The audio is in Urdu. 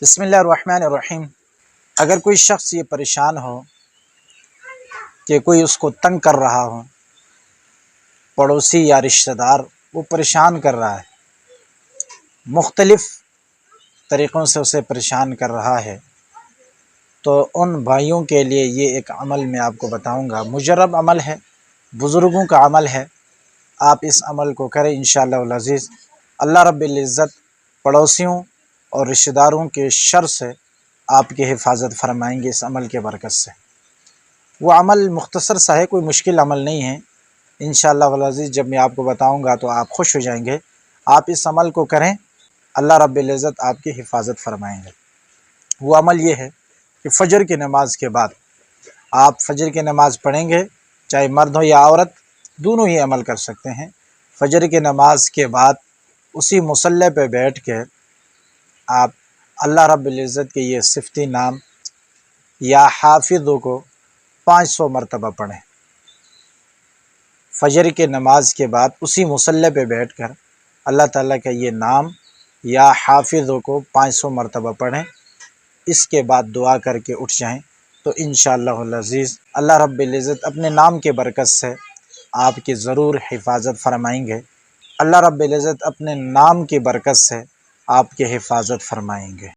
بسم اللہ الرحمن الرحیم۔ اگر کوئی شخص یہ پریشان ہو کہ کوئی اس کو تنگ کر رہا ہو، پڑوسی یا رشتہ دار وہ پریشان کر رہا ہے، مختلف طریقوں سے اسے پریشان کر رہا ہے، تو ان بھائیوں کے لیے یہ ایک عمل میں آپ کو بتاؤں گا، مجرب عمل ہے، بزرگوں کا عمل ہے۔ آپ اس عمل کو کریں انشاءاللہ العزیز، اللہ رب العزت پڑوسیوں اور رشتہ داروں کے شر سے آپ کی حفاظت فرمائیں گے اس عمل کے برکت سے۔ وہ عمل مختصر سا ہے، کوئی مشکل عمل نہیں ہے۔ انشاءاللہ العزیز جب میں آپ کو بتاؤں گا تو آپ خوش ہو جائیں گے۔ آپ اس عمل کو کریں، اللہ رب العزت آپ کی حفاظت فرمائیں گے۔ وہ عمل یہ ہے کہ فجر کی نماز کے بعد آپ فجر کی نماز پڑھیں گے، چاہے مرد ہو یا عورت، دونوں ہی عمل کر سکتے ہیں۔ فجر کی نماز کے بعد اسی مصلی پہ بیٹھ کے آپ اللہ رب العزت کے یہ صفتی نام یا حافظوں کو 500 مرتبہ پڑھیں۔ فجر کے نماز کے بعد اسی مصلی پہ بیٹھ کر اللہ تعالیٰ کا یہ نام یا حافظوں کو 500 مرتبہ پڑھیں۔ اس کے بعد دعا کر کے اٹھ جائیں تو انشاءاللہ العزیز اللہ رب العزت اپنے نام کے برکت سے آپ کی ضرور حفاظت فرمائیں گے۔ اللہ رب العزت اپنے نام کی برکت سے آپ کی حفاظت فرمائیں گے۔